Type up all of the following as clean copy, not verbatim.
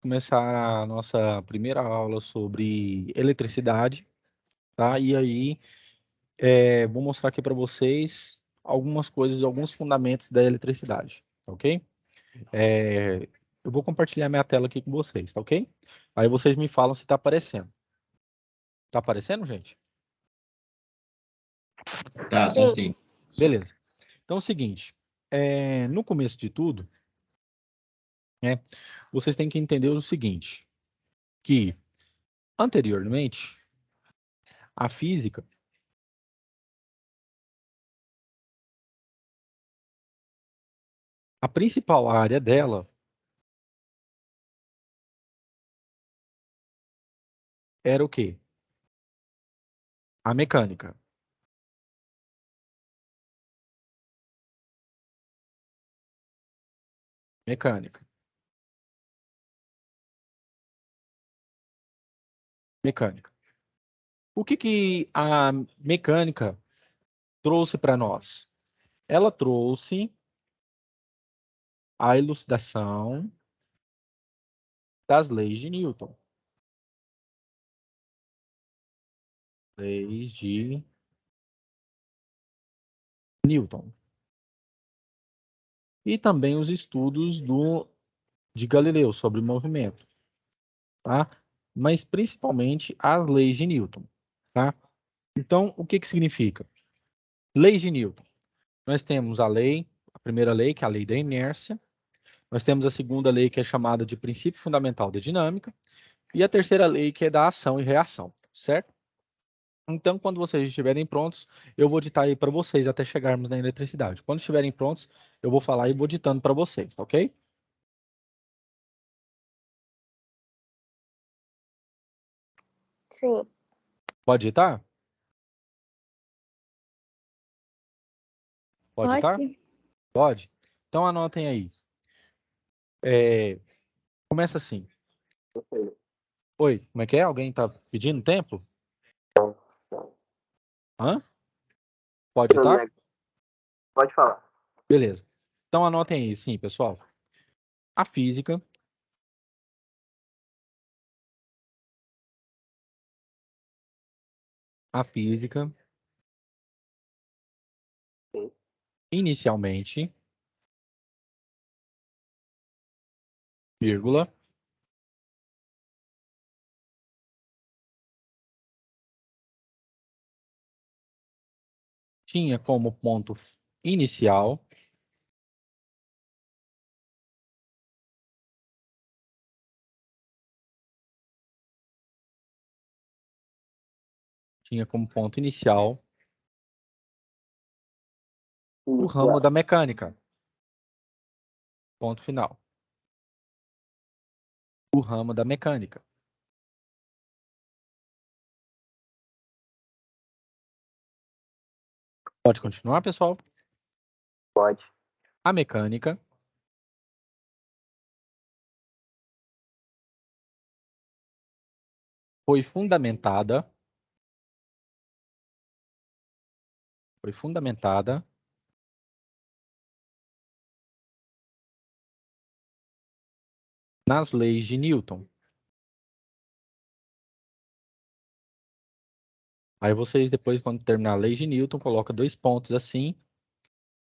Começar a nossa primeira aula sobre eletricidade, tá? E aí, vou mostrar aqui para vocês algumas coisas, alguns fundamentos da eletricidade, tá ok? Eu vou compartilhar minha tela aqui com vocês, tá ok? Aí vocês me falam se está aparecendo. Tá aparecendo, gente? Tá sim. Beleza. Então é o seguinte, no começo de tudo, né, vocês têm que entender o seguinte, que anteriormente a física, a principal área dela era o quê? A mecânica. Mecânica. Mecânica. O que a mecânica trouxe para nós? Ela trouxe a elucidação das leis de Newton. Leis de Newton. E também os estudos de Galileu sobre o movimento, tá? Mas principalmente as leis de Newton, tá? Então, o que significa? Leis de Newton. Nós temos a primeira lei, que é a lei da inércia. Nós temos a segunda lei, que é chamada de princípio fundamental da dinâmica. E a terceira lei, que é da ação e reação, certo? Então, quando vocês estiverem prontos, eu vou ditar aí para vocês até chegarmos na eletricidade. Quando estiverem prontos, eu vou falar e vou ditando para vocês, tá ok? Sim. Pode ditar? Pode ditar? Pode. Pode? Então, anotem aí. Começa assim. Oi, como é que é? Alguém está pedindo tempo? Hã? Pode ditar? Pode falar. Beleza. Então, anotem aí, sim, pessoal. A física Sim. inicialmente, vírgula, tinha como ponto inicial o ramo da mecânica. Ponto final. O ramo da mecânica. Pode continuar, pessoal? Pode. A mecânica foi fundamentada nas leis de Newton. Aí vocês depois, quando terminar a lei de Newton, coloca 2 pontos assim,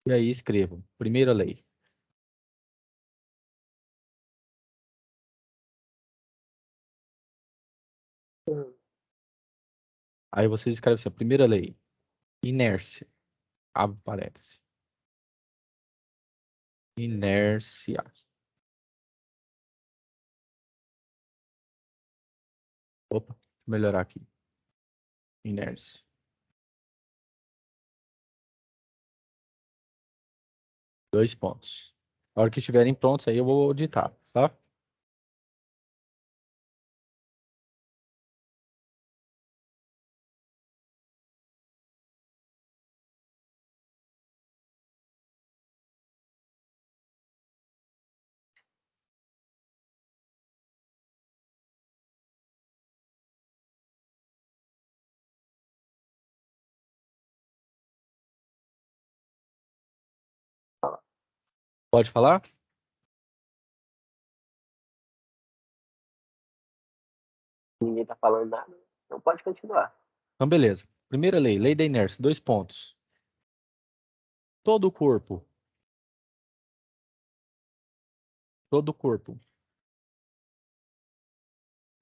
e aí escrevam. Primeira lei. Aí vocês escrevem assim, a primeira lei. Inércia. Abre parênteses. Inércia. Opa, deixa eu melhorar aqui. Inércia. Dois pontos. Na hora que estiverem prontos, aí eu vou ditar, tá? Pode falar? Ninguém tá falando nada. Então pode continuar. Então, beleza. Primeira lei, lei da inércia, 2 pontos. Todo o corpo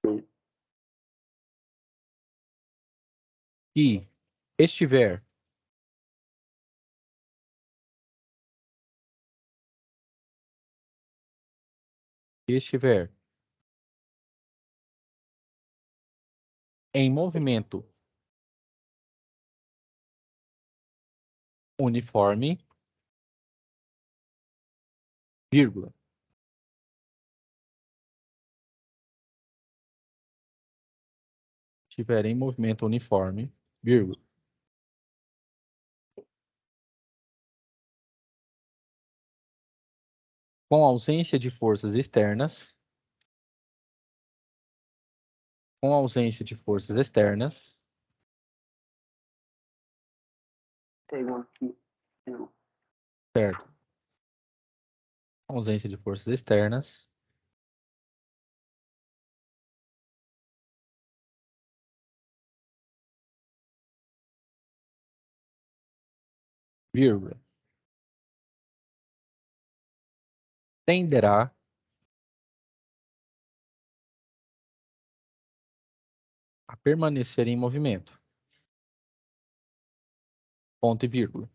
Sim. que estiver em movimento uniforme, vírgula, estiver em movimento uniforme, vírgula, com ausência de forças externas, Segundo que eu certo? Ausência de forças externas, vírgula, tenderá a permanecer em movimento, ponto e vírgula.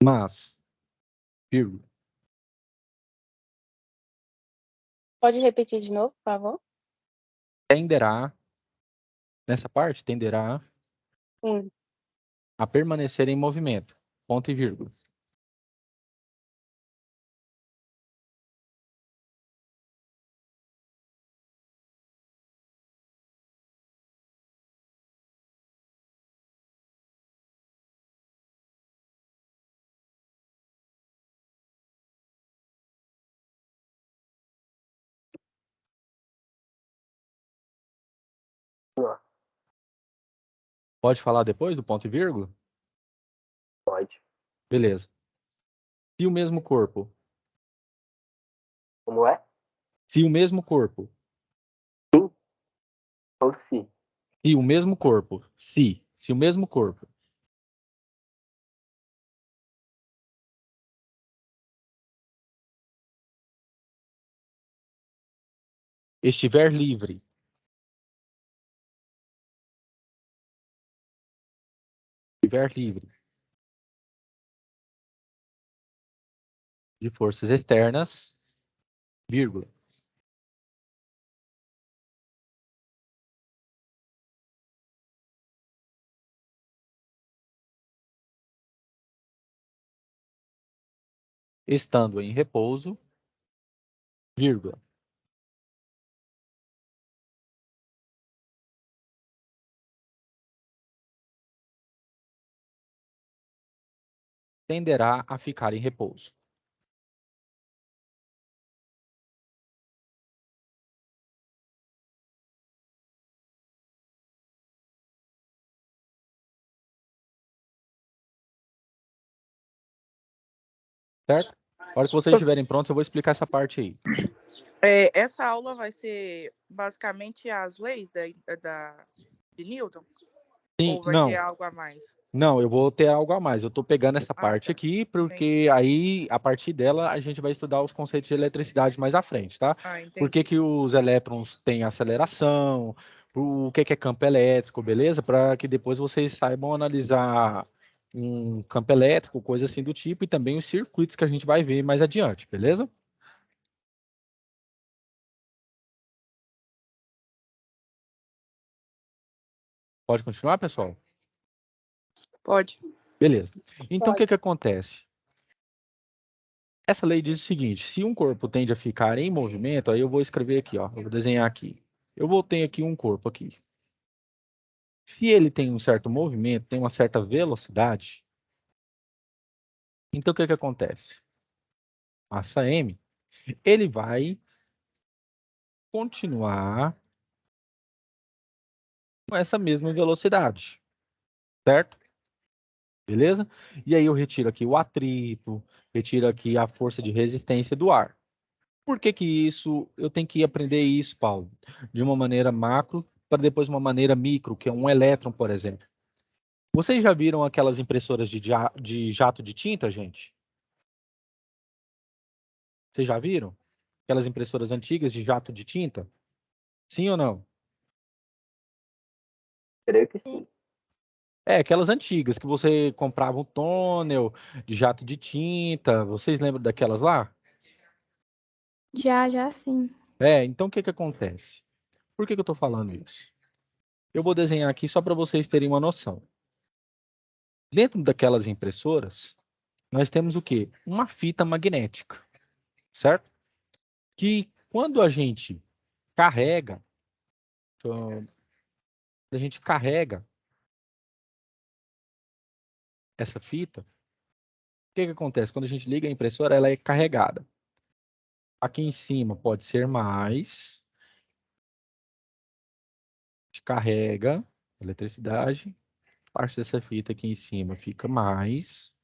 Mas, vírgula, Pode repetir de novo, por favor? tenderá, nessa parte, tenderá a permanecer em movimento, ponto e vírgula. Ó, Pode falar depois do ponto e vírgula? pode. Beleza. Se o mesmo corpo, Como é? se o mesmo corpo, Sim ou se? se o mesmo corpo, se o mesmo corpo estiver livre de forças externas, vírgula, estando em repouso, vírgula, tenderá a ficar em repouso. Certo? Na hora que vocês estiverem prontos, eu vou explicar essa parte aí. Essa aula vai ser basicamente as leis de Newton? Sim, Ou vai ter algo a mais? Não, eu vou ter algo a mais. Eu estou pegando essa Ah, parte tá. aqui, porque aí, a partir dela, a gente vai estudar os conceitos de eletricidade mais à frente, tá? Ah, entendi. Por que que os elétrons têm aceleração, o que é campo elétrico, beleza? Para que depois vocês saibam analisar um campo elétrico, coisa assim do tipo, e também os circuitos que a gente vai ver mais adiante, beleza? Pode continuar, pessoal? Pode. Beleza. Então, o que que acontece? Essa lei diz o seguinte: se um corpo tende a ficar em movimento, aí eu vou escrever aqui, ó, eu vou desenhar aqui. Eu vou ter aqui um corpo aqui. Se ele tem um certo movimento, tem uma certa velocidade, então o que que acontece? Massa M, ele vai continuar com essa mesma velocidade, certo? Beleza? E aí eu retiro aqui o atrito, retiro aqui a força de resistência do ar. Por que que isso, eu tenho que aprender isso, Paulo? De uma maneira macro para depois uma maneira micro, que é um elétron, por exemplo. Vocês já viram aquelas impressoras de jato de tinta, gente? Vocês já viram? Aquelas impressoras antigas de jato de tinta? Sim ou não? Creio que sim. É, aquelas antigas que você comprava um tônel de jato de tinta. Vocês lembram daquelas lá? Já sim. É, então o que que acontece? Por que que eu estou falando isso? Eu vou desenhar aqui só para vocês terem uma noção. Dentro daquelas impressoras, nós temos o quê? Uma fita magnética, certo? Que quando a gente carrega, então, a gente carrega essa fita, o que que acontece? Quando a gente liga a impressora, ela é carregada. Aqui em cima pode ser mais, a gente carrega eletricidade, parte dessa fita aqui em cima fica mais,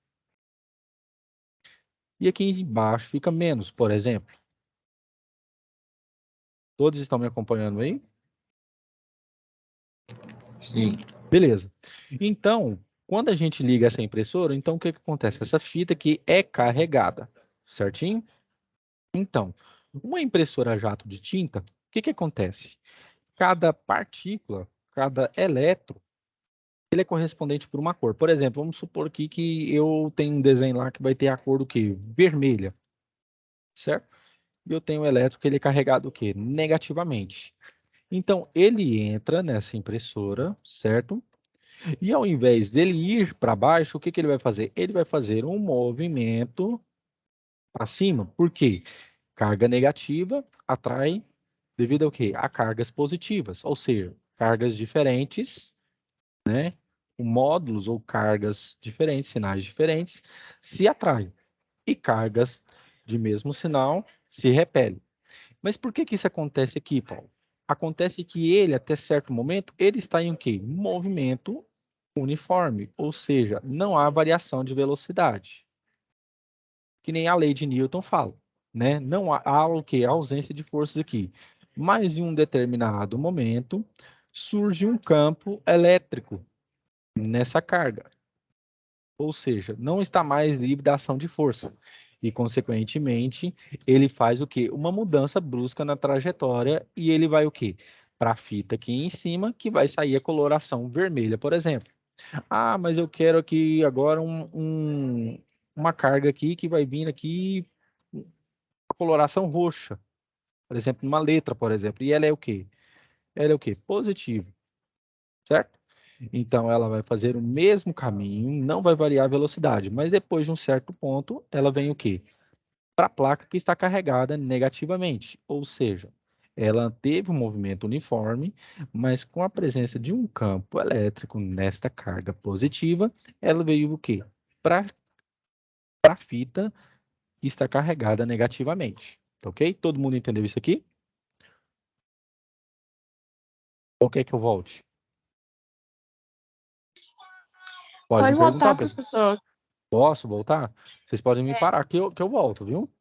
e aqui embaixo fica menos, por exemplo. Todos estão me acompanhando aí? Sim. Beleza. Então, quando a gente liga essa impressora, então o que que acontece? Essa fita aqui é carregada, certinho? Então, uma impressora a jato de tinta, o que que acontece? Cada partícula, cada elétron, ele é correspondente por uma cor. Por exemplo, vamos supor aqui que eu tenho um desenho lá que vai ter a cor do quê? Vermelha, certo? E eu tenho um elétron que ele é carregado o quê? Negativamente. Então, ele entra nessa impressora, certo? E ao invés dele ir para baixo, o que que ele vai fazer? Ele vai fazer um movimento para cima. Por quê? Carga negativa atrai devido ao quê? A cargas positivas, ou seja, cargas diferentes, né? Módulos ou cargas diferentes, sinais diferentes, se atraem. E cargas de mesmo sinal se repelem. Mas por que que isso acontece aqui, Paulo? Acontece que ele, até certo momento, ele está em o quê? Movimento uniforme, ou seja, não há variação de velocidade. Que nem a lei de Newton fala, né? Não há o quê? A ausência de forças aqui. Mas em um determinado momento surge um campo elétrico nessa carga. Ou seja, não está mais livre da ação de força. E, consequentemente, ele faz o quê? Uma mudança brusca na trajetória e ele vai o quê? Para a fita aqui em cima, que vai sair a coloração vermelha, por exemplo. Ah, mas eu quero aqui agora uma carga aqui que vai vir aqui a coloração roxa, por exemplo, uma letra, por exemplo. E ela é o quê? Ela é o quê? Positivo, certo? Então, ela vai fazer o mesmo caminho, não vai variar a velocidade, mas depois de um certo ponto, ela vem o quê? Para a placa que está carregada negativamente, ou seja, ela teve um movimento uniforme, mas com a presença de um campo elétrico nesta carga positiva, ela veio o quê? Para a fita que está carregada negativamente, tá ok? Todo mundo entendeu isso aqui? Ou quer que eu volte? Pode Pode me perguntar, voltar, pessoal. professor. Posso voltar? Vocês podem me parar que eu volto, viu?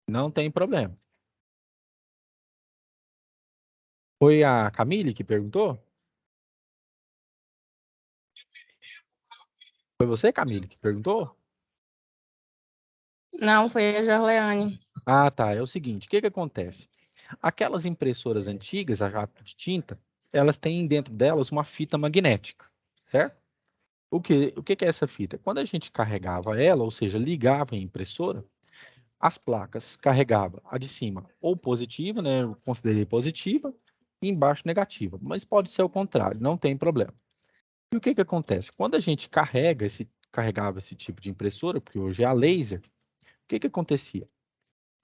Não tem problema. Foi a Camille que perguntou? Foi você, Camille, que perguntou? Não, foi a Jorleane. Ah, tá. É o seguinte, o que que acontece? Aquelas impressoras antigas, a jato de tinta, elas têm dentro delas uma fita magnética, certo? O que é essa fita? Quando a gente carregava ela, ou seja, ligava a impressora, as placas carregavam a de cima ou positiva, né? Eu considerei positiva, e embaixo negativa. Mas pode ser o contrário, não tem problema. E o que que acontece? Quando a gente carregava esse tipo de impressora, porque hoje é a laser, o que que acontecia?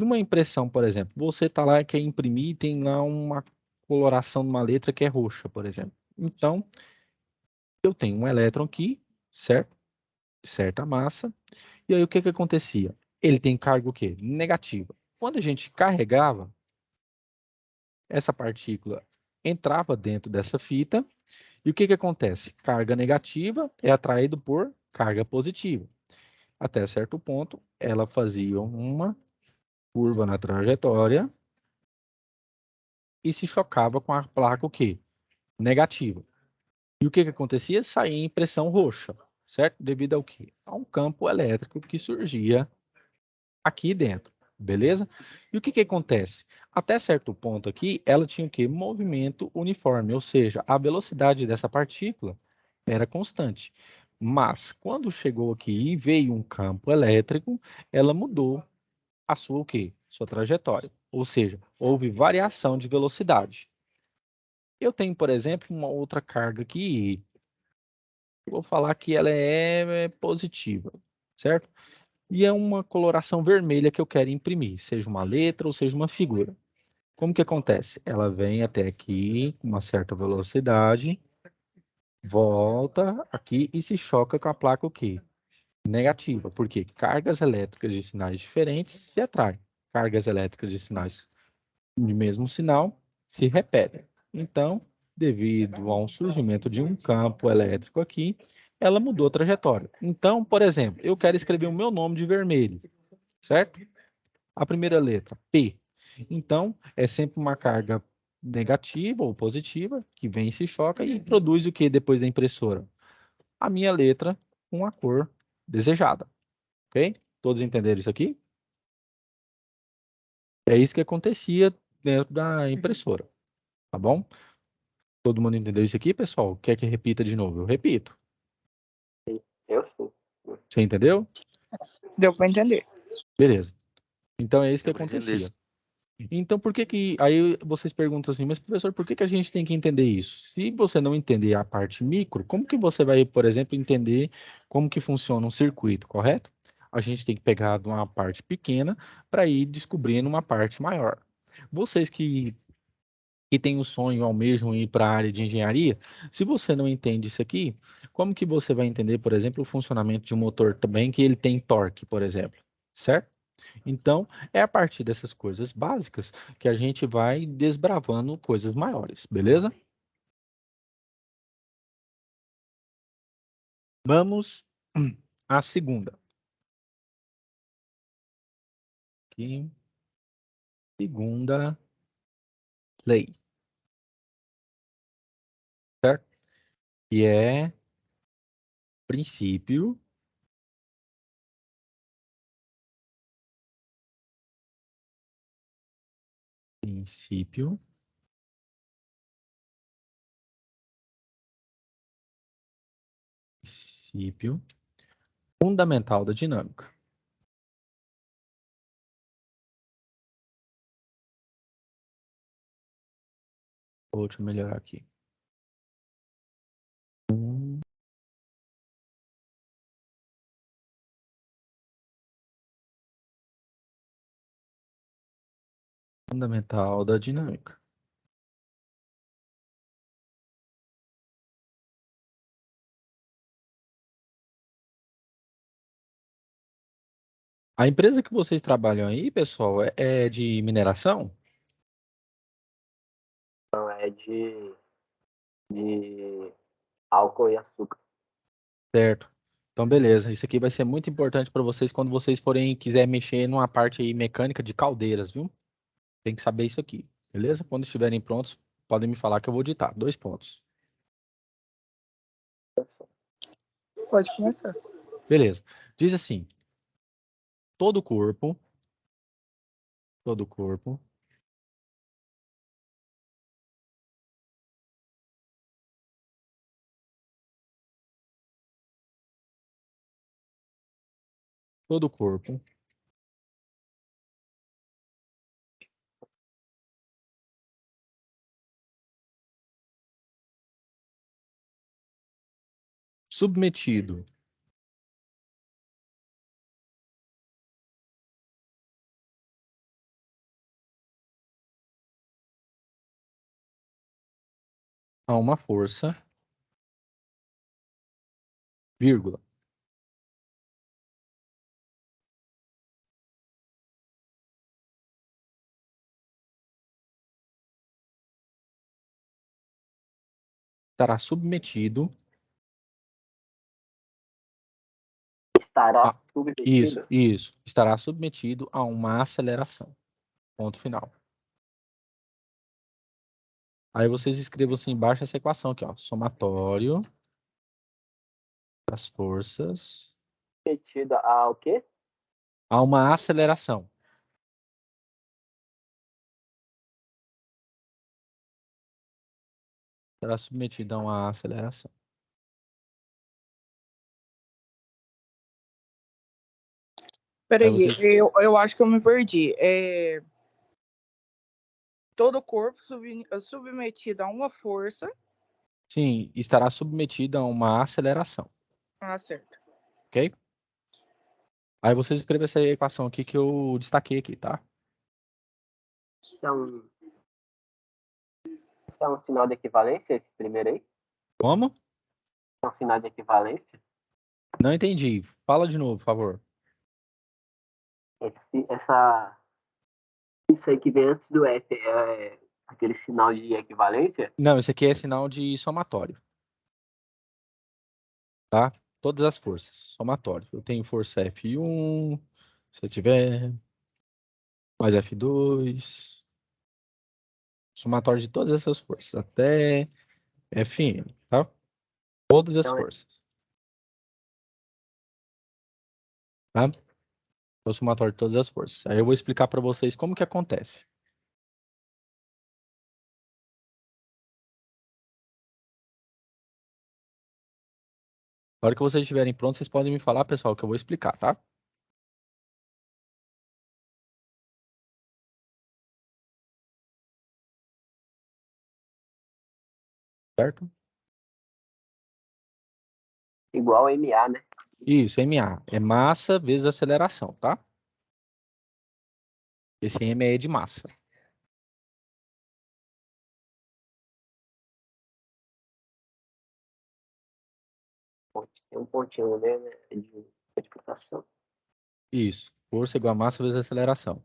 Numa impressão, por exemplo, você está lá e quer imprimir e tem lá uma coloração de uma letra que é roxa, por exemplo. Então, eu tenho um elétron aqui, certo? Certa massa. E aí, o que que acontecia? Ele tem carga o quê? Negativa. Quando a gente carregava, essa partícula entrava dentro dessa fita e o que que acontece? Carga negativa é atraído por carga positiva. Até certo ponto, ela fazia uma curva na trajetória e se chocava com a placa o quê? Negativa. E o que que acontecia? Saía impressão roxa, certo? Devido ao quê? A um campo elétrico que surgia aqui dentro, beleza? E o que que acontece? Até certo ponto aqui, ela tinha o quê? Movimento uniforme, ou seja, a velocidade dessa partícula era constante. Mas, quando chegou aqui e veio um campo elétrico, ela mudou a sua o quê? Sua trajetória. Ou seja, houve variação de velocidade. Eu tenho, por exemplo, uma outra carga aqui, vou falar que ela é positiva, certo? E é uma coloração vermelha que eu quero imprimir, seja uma letra ou seja uma figura. Como que acontece? Ela vem até aqui com uma certa velocidade, volta aqui e se choca com a placa o quê? Negativa, porque cargas elétricas de sinais diferentes se atraem. Cargas elétricas de sinais de mesmo sinal se repetem. Então, devido a um surgimento de um campo elétrico aqui, ela mudou a trajetória. Então, por exemplo, eu quero escrever o meu nome de vermelho, certo? A primeira letra, P. Então, é sempre uma carga negativa ou positiva que vem e se choca e produz o que depois da impressora? A minha letra com a cor desejada, ok? Todos entenderam isso aqui? É isso que acontecia dentro da impressora, tá bom? Todo mundo entendeu isso aqui, pessoal? Quer que repita de novo? Eu repito. Eu sim. Você entendeu? Deu para entender. Beleza. Então é isso que Deu pra entender. acontecia. Então por que que aí vocês perguntam assim, mas professor, por que que a gente tem que entender isso? Se você não entender a parte micro, como que você vai, por exemplo, entender como que funciona um circuito, correto? A gente tem que pegar de uma parte pequena para ir descobrindo uma parte maior. Vocês que têm o sonho, almejam ir para a área de engenharia, se você não entende isso aqui, como que você vai entender, por exemplo, o funcionamento de um motor também, que ele tem torque, por exemplo, certo? Então, é a partir dessas coisas básicas que a gente vai desbravando coisas maiores, beleza? Vamos à segunda. Aqui, segunda lei, certo? E é princípio princípio princípio fundamental da dinâmica. Deixa eu melhorar aqui. Fundamental da dinâmica. A empresa que vocês trabalham aí, pessoal, é de mineração? Não, é de álcool e açúcar. Certo. Então, beleza. Isso aqui vai ser muito importante para vocês quando vocês forem quiser mexer numa parte aí mecânica de caldeiras, viu? Tem que saber isso aqui, beleza? Quando estiverem prontos, podem me falar que eu vou ditar. 2 pontos. Pode começar. Beleza. Diz assim: todo corpo, todo corpo, todo corpo submetido a uma força, vírgula, estará submetido Estará Ah, submetido. isso. Estará submetido a uma aceleração. Ponto final. Aí vocês escrevam assim embaixo essa equação aqui, ó. Somatório das forças Submetido ao quê? a uma aceleração. Será submetido a uma aceleração. Peraí, vocês- eu acho que eu me perdi. Todo o corpo submetido a uma força. Sim, estará submetido a uma aceleração. Ah, certo. Ok? Aí vocês escrevam essa equação aqui que eu destaquei aqui, tá? Então, isso é um sinal de equivalência, esse primeiro aí? Como? É um sinal de equivalência? Não entendi. Fala de novo, por favor. Isso aí que vem antes do F é aquele sinal de equivalência? Não, esse aqui é sinal de somatório. Tá? Todas as forças, somatório. Eu tenho força F1, se eu tiver, mais F2, somatório de todas essas forças, até Fn, tá? Todas as Então, forças. Tá? É o somatório de todas as forças. Aí eu vou explicar para vocês como que acontece. Na hora que vocês estiverem prontos, vocês podem me falar, pessoal, que eu vou explicar, tá? Certo? igual a MA, né? Isso, MA. É massa vezes aceleração, tá? Esse M é de massa. Tem um pontinho, né? De multiplicação. Isso. Força igual a massa vezes aceleração.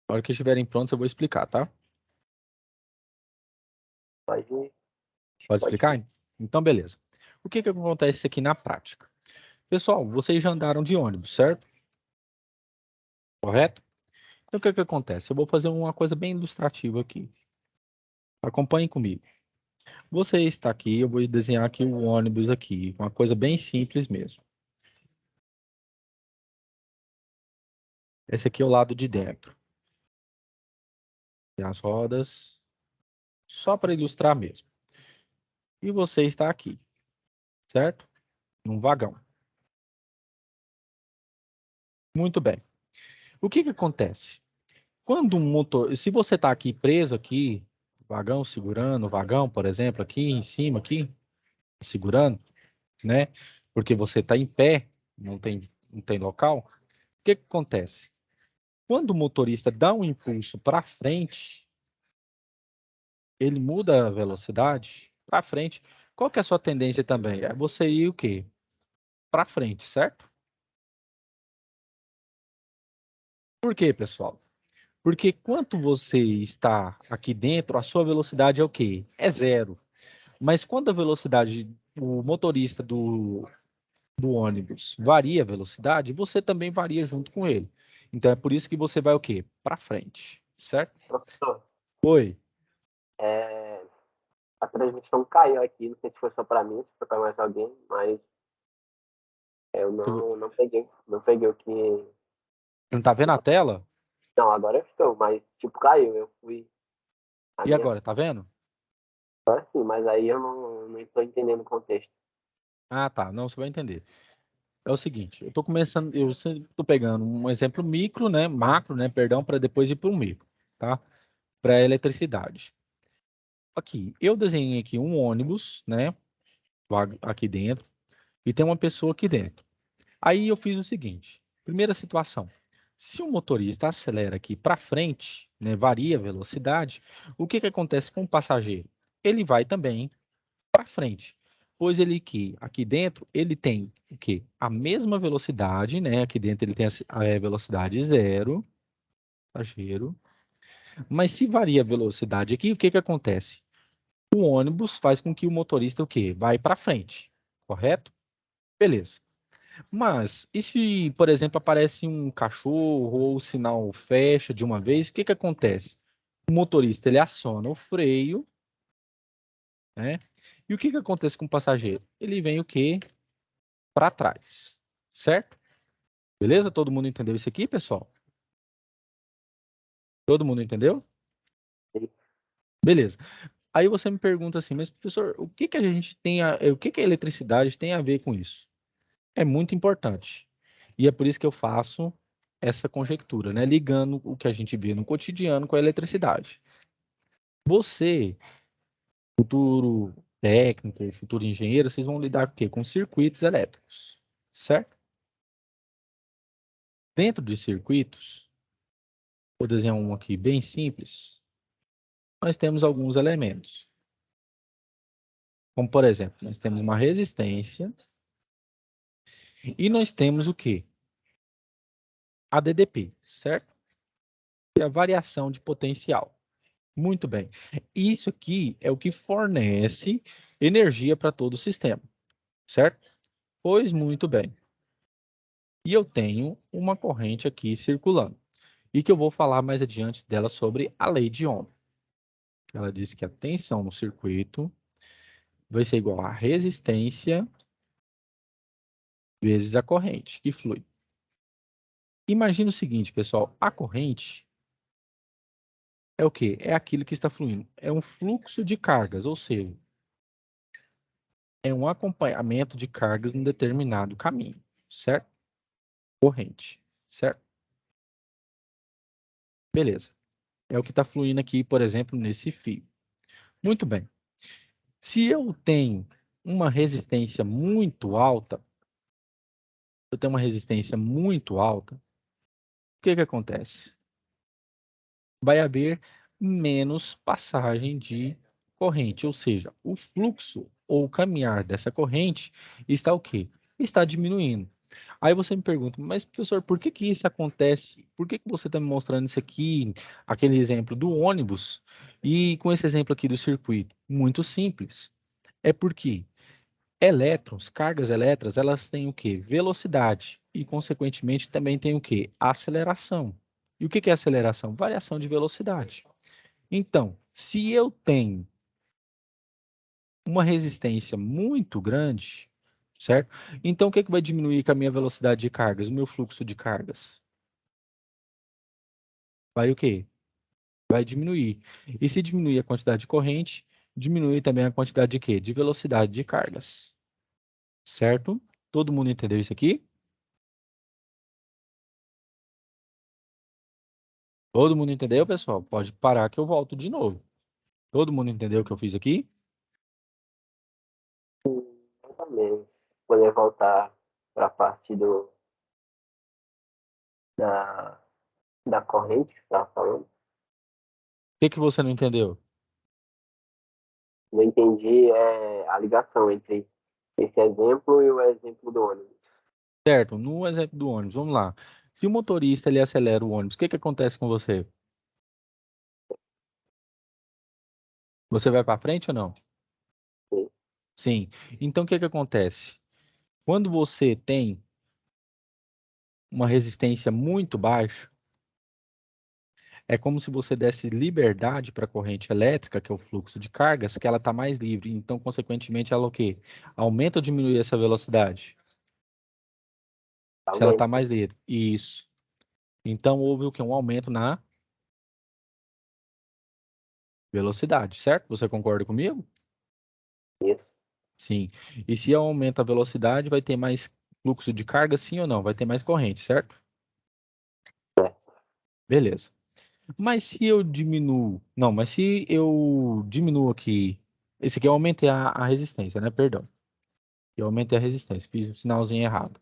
Na hora que estiverem prontos, eu vou explicar, tá? Pode Explicar? Então, beleza. O que que acontece aqui na prática? Pessoal, vocês já andaram de ônibus, certo? Correto? Então, o que que acontece? Eu vou fazer uma coisa bem ilustrativa aqui. Acompanhem comigo. Você está aqui, eu vou desenhar aqui o ônibus aqui. Uma coisa bem simples mesmo. Esse aqui é o lado de dentro. Tem as rodas. Só para ilustrar mesmo. E você está aqui, certo? Num vagão. Muito bem. O que que acontece? Quando um motor, se você está aqui preso aqui, vagão segurando o vagão, por exemplo, aqui em cima aqui, segurando, né? Porque você está em pé, não tem local. O que que acontece? Quando o motorista dá um impulso para frente, ele muda a velocidade para frente. Qual que é a sua tendência também? É você ir o quê? Para frente, certo? Por quê, pessoal? Porque quando você está aqui dentro, a sua velocidade é o quê? É zero. Mas quando a velocidade, o motorista do ônibus varia a velocidade, você também varia junto com ele. Então é por isso que você vai o quê? Para frente, certo? Professor, Oi. a transmissão caiu aqui, não sei se foi só para mim, se foi para mais alguém, mas eu não peguei o que. Não tá vendo a tela? Não, agora eu estou, mas tipo caiu, eu fui. A E minha agora, tá vendo? agora sim, mas aí eu não estou entendendo o contexto. Ah, tá. Não, você vai entender. É o seguinte, eu tô começando, eu estou pegando um exemplo micro, né, macro, né, perdão, para depois ir para o micro, tá? Para eletricidade. Aqui, eu desenhei aqui um ônibus, né, aqui dentro, e tem uma pessoa aqui dentro. Aí eu fiz o seguinte, primeira situação, se o motorista acelera aqui para frente, né, varia a velocidade, o que que acontece com o passageiro? Ele vai também para frente. pois aqui dentro ele tem o quê? A mesma velocidade, né? Aqui dentro ele tem a velocidade zero, passageiro. Mas se varia a velocidade aqui, o que que acontece? O ônibus faz com que o motorista o quê? Vai para frente, correto? Beleza. Mas, e se, por exemplo, aparece um cachorro ou o sinal fecha de uma vez, o que que acontece? O motorista, ele aciona o freio, né? E o que que acontece com o passageiro? Ele vem o quê? Para trás, certo? Beleza? Todo mundo entendeu isso aqui, pessoal? Todo mundo entendeu? Sim. Beleza. Aí você me pergunta assim, mas professor, o que que a gente tem o que que a eletricidade tem a ver com isso? É muito importante. E é por isso que eu faço essa conjectura, né? Ligando o que a gente vê no cotidiano com a eletricidade. Você, futuro técnico, futuro engenheiro, vocês vão lidar com o quê? Com circuitos elétricos, certo? Dentro de circuitos, vou desenhar um aqui bem simples, nós temos alguns elementos. Como, por exemplo, nós temos uma resistência e nós temos o quê? A DDP, certo? É a variação de potencial. Muito bem. Isso aqui é o que fornece energia para todo o sistema, certo? Pois muito bem. E eu tenho uma corrente aqui circulando. E que eu vou falar mais adiante dela sobre a lei de Ohm. Ela diz que a tensão no circuito vai ser igual à resistência vezes a corrente que flui. Imagina o seguinte, pessoal, a corrente é o quê? É aquilo que está fluindo. É um fluxo de cargas, ou seja, é um acompanhamento de cargas em determinado caminho, certo? Corrente, certo? Beleza. É o que está fluindo aqui, por exemplo, nesse fio. Muito bem. Se eu tenho uma resistência muito alta, o que que acontece? Vai haver menos passagem de corrente, ou seja, o fluxo ou o caminhar dessa corrente está o quê? Está diminuindo. Aí você me pergunta, mas professor, por que que isso acontece? Por que que você está me mostrando isso aqui, aquele exemplo do ônibus, e com esse exemplo aqui do circuito? Muito simples. É porque elétrons, cargas elétricas, elas têm o quê? Velocidade e, consequentemente, também têm o quê? Aceleração. E o que que é aceleração? Variação de velocidade. Então, se eu tenho uma resistência muito grande, certo? Então, o que que vai diminuir com a minha velocidade de cargas, o meu fluxo de cargas? Vai o quê? Vai diminuir. E se diminuir a quantidade de corrente, diminui também a quantidade de quê? De velocidade de cargas. Certo? Todo mundo entendeu isso aqui? Todo mundo entendeu, pessoal? Pode parar que eu volto de novo. Todo mundo entendeu o que eu fiz aqui? Também poder voltar para a parte da, da corrente que você estava falando. O que que você não entendeu? Não entendi a ligação entre esse exemplo e o exemplo do ônibus. Certo, no exemplo do ônibus, vamos lá. Se o motorista ele acelera o ônibus, o que que acontece com você? Você vai para frente ou não? Sim. Sim. Então, o que que acontece? Quando você tem uma resistência muito baixa, é como se você desse liberdade para a corrente elétrica, que é o fluxo de cargas, que ela está mais livre. Então, consequentemente, ela o quê? Aumenta ou diminui essa velocidade? Se ela está Aumenta. mais livre. Isso. Então, houve o quê? Um aumento na velocidade, certo? Você concorda comigo? Isso. Sim. E se eu aumento a velocidade, vai ter mais fluxo de carga, sim ou não? Vai ter mais corrente, certo? Beleza. Mas se eu diminuo... Não, mas se eu diminuo aqui... Esse aqui eu aumentei a resistência, né? Perdão. Eu aumentei a resistência, fiz o sinalzinho errado.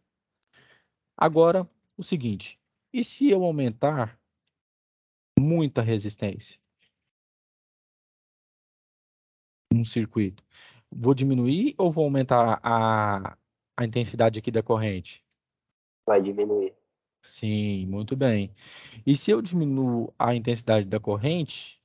Agora, o seguinte. E se eu aumentar muita resistência num circuito? Vou diminuir ou vou aumentar a intensidade aqui da corrente? Vai diminuir. Sim, muito bem. E se eu diminuo a intensidade da corrente,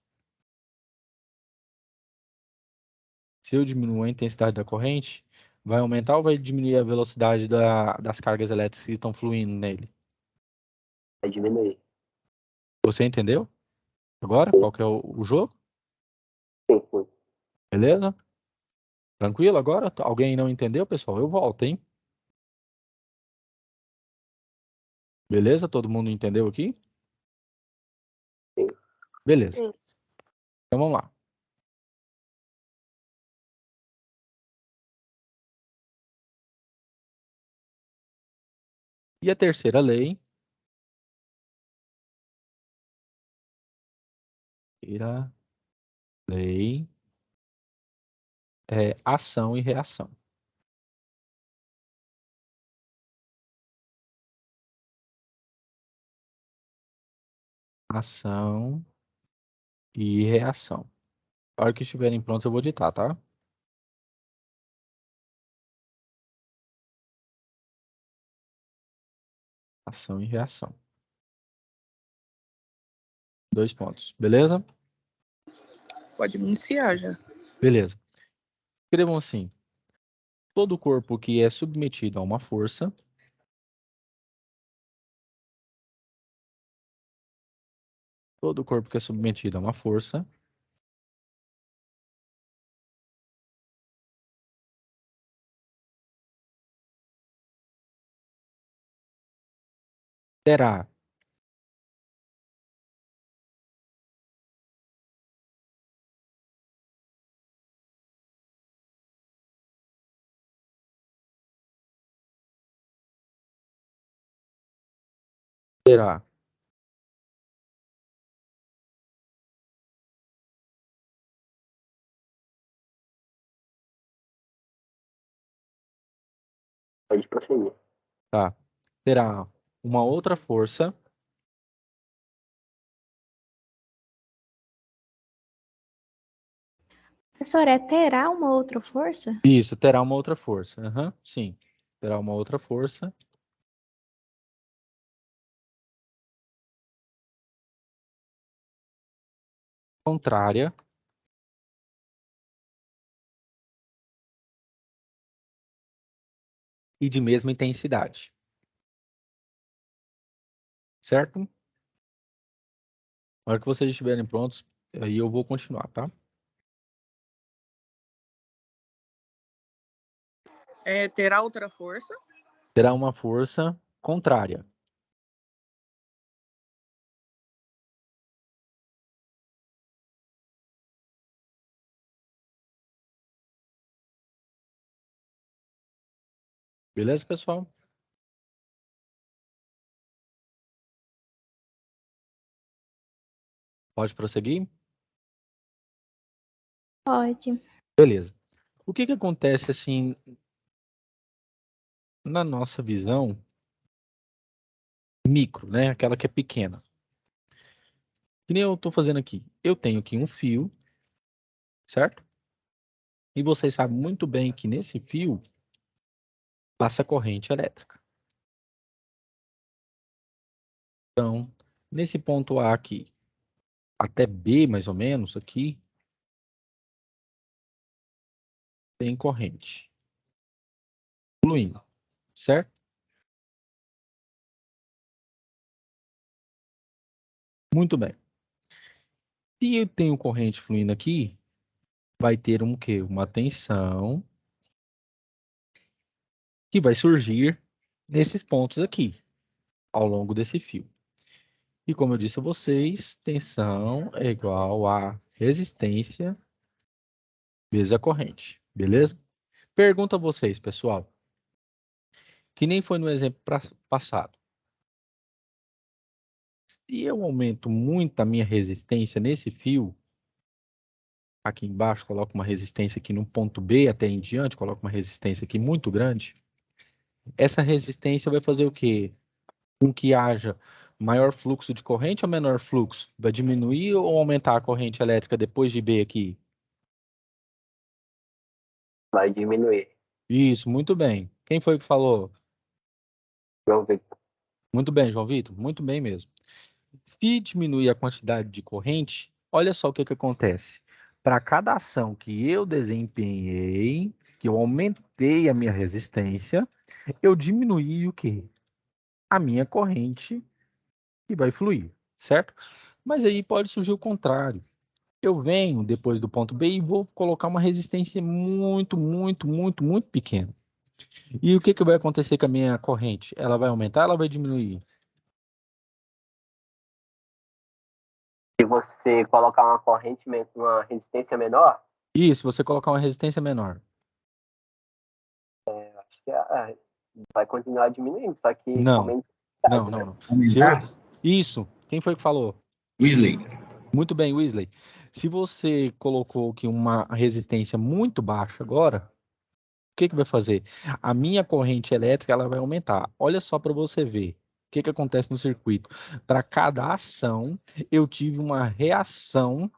se eu diminuo a intensidade da corrente, vai aumentar ou vai diminuir a velocidade das cargas elétricas que estão fluindo nele? Vai diminuir. Você entendeu? Agora, Sim, qual que é o jogo? sim, sim. Beleza? Tranquilo agora? Alguém não entendeu, pessoal? Eu volto, hein? Beleza? Todo mundo entendeu aqui? Sim. Beleza. Sim. Então vamos lá. E a terceira lei? Terceira lei é ação e reação. Ação e reação. A hora que estiverem prontos, eu vou ditar, tá? Ação e reação. 2 pontos. Beleza? Pode me iniciar já. Beleza. Escrevam assim. Todo corpo que é submetido a uma força todo corpo que é submetido a uma força terá terá Pode prosseguir. tá? Terá uma outra força Professor, terá uma outra força? isso, terá uma outra força. Aham, sim. Terá uma outra força contrária e de mesma intensidade. Certo? Na hora que vocês estiverem prontos, aí eu vou continuar, tá? Terá outra força. Terá uma força contrária. Beleza, pessoal? Pode prosseguir? Pode. Beleza. O que que acontece assim na nossa visão micro, né? Aquela que é pequena. Que nem eu estou fazendo aqui. Eu tenho aqui um fio, certo? E vocês sabem muito bem que nesse fio passa corrente elétrica. Então, nesse ponto A aqui, até B mais ou menos aqui, tem corrente fluindo, certo? Muito bem. Se eu tenho corrente fluindo aqui, vai ter um quê? Uma tensão que vai surgir nesses pontos aqui, ao longo desse fio. E como eu disse a vocês, tensão é igual a resistência vezes a corrente, beleza? Pergunto a vocês, pessoal, que nem foi no exemplo passado. Se eu aumento muito a minha resistência nesse fio, aqui embaixo coloco uma resistência aqui no ponto B até em diante, coloco uma resistência aqui muito grande, essa resistência vai fazer o quê? Com que haja maior fluxo de corrente ou menor fluxo? Vai diminuir ou aumentar a corrente elétrica depois de B aqui? Vai diminuir. Isso, muito bem. Quem foi que falou? João Vitor. Muito bem, João Vitor, muito bem mesmo. Se diminuir a quantidade de corrente, olha só o que acontece. Para cada ação que eu desempenhei, que eu aumentei a minha resistência, eu diminuí o quê? A minha corrente que vai fluir, certo? Mas aí pode surgir o contrário. Eu venho depois do ponto B e vou colocar uma resistência muito, muito, muito, muito pequena. E o que vai acontecer com a minha corrente? Ela vai aumentar, ela vai diminuir? Se você colocar uma corrente, uma resistência menor, Isso, você colocar uma resistência menor. acho que vai continuar diminuindo, só que Não, aumenta. não. Aumentar? Isso, quem foi que falou? Weasley. Muito bem, Weasley. Se você colocou aqui uma resistência muito baixa agora, o que vai fazer? A minha corrente elétrica ela vai aumentar. Olha só para você ver. O que acontece no circuito? Para cada ação, eu tive uma reação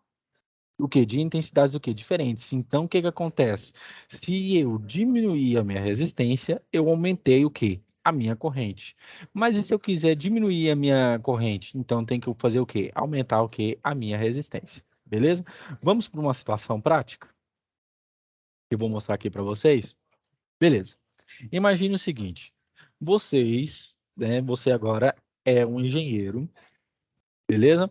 o quê? De intensidades o quê? Diferentes. Então, o que acontece? Se eu diminuir a minha resistência, eu aumentei o quê? A minha corrente. Mas e se eu quiser diminuir a minha corrente? Então, tem que fazer o quê? Aumentar o quê? A minha resistência. Beleza? Vamos para uma situação prática? Que eu vou mostrar aqui para vocês. Beleza. Imagine o seguinte. Vocês, né? Você agora é um engenheiro, beleza?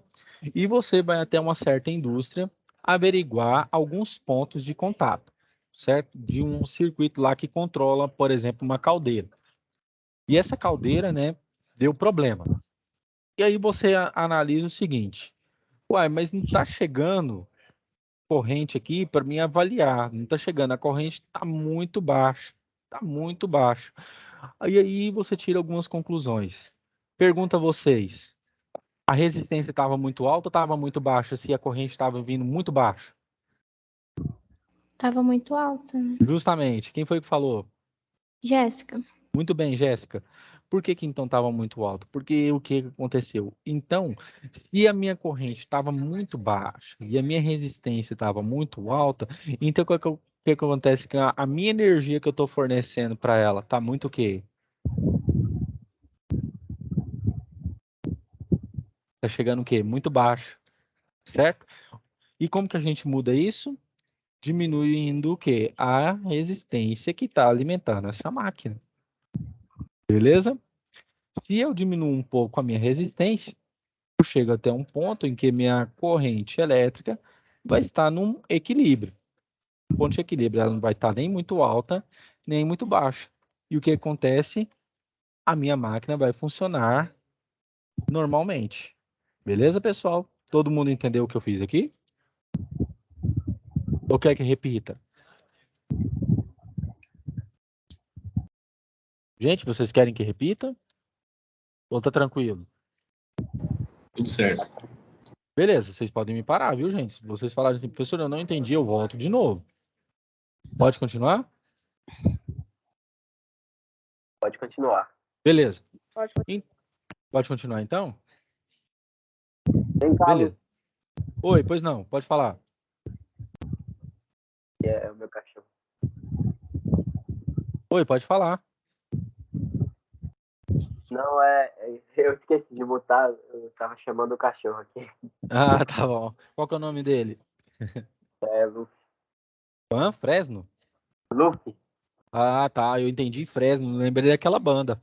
E você vai até uma certa indústria averiguar alguns pontos de contato, certo? De um circuito lá que controla, por exemplo, uma caldeira. E essa caldeira, né, deu problema. E aí você analisa o seguinte: uai, mas não está chegando corrente aqui para mim avaliar, não está chegando, a corrente está muito baixa, está muito baixa. Aí você tira algumas conclusões. Pergunta a vocês: a resistência estava muito alta ou estava muito baixa, se a corrente estava vindo muito baixa? Tava muito alta, né? Justamente. Quem foi que falou? Jéssica, Muito bem, Jéssica. Por que então estava muito alto? Porque o que aconteceu? Então, se a minha corrente estava muito baixa e a minha resistência estava muito alta, então o que acontece? Que a minha energia que eu estou fornecendo para ela está muito o quê? Está chegando o quê? Muito baixo, certo? E como que a gente muda isso? Diminuindo o quê? A resistência que está alimentando essa máquina. Beleza? Se eu diminuo um pouco a minha resistência, eu chego até um ponto em que minha corrente elétrica vai estar num equilíbrio. Um ponto de equilíbrio, ela não vai estar nem muito alta, nem muito baixa. E o que acontece? A minha máquina vai funcionar normalmente. Beleza, pessoal? Todo mundo entendeu o que eu fiz aqui? Ou quer que repita? Gente, vocês querem que repita? Ou tá tranquilo? Tudo certo. Beleza, vocês podem me parar, viu, gente? Se vocês falarem assim, professor, eu não entendi, eu volto de novo. Pode continuar? Pode continuar. Beleza. Pode Pode continuar, então? Vem cá, Beleza. Oi, pois não, pode falar. é o meu cachorro. Oi, pode falar. Não, eu esqueci de botar, eu tava chamando o cachorro aqui. Ah, tá bom. Qual que é o nome dele? É Luffy. Hã? Fresno? Luffy? Ah, tá, eu entendi Fresno, lembrei daquela banda.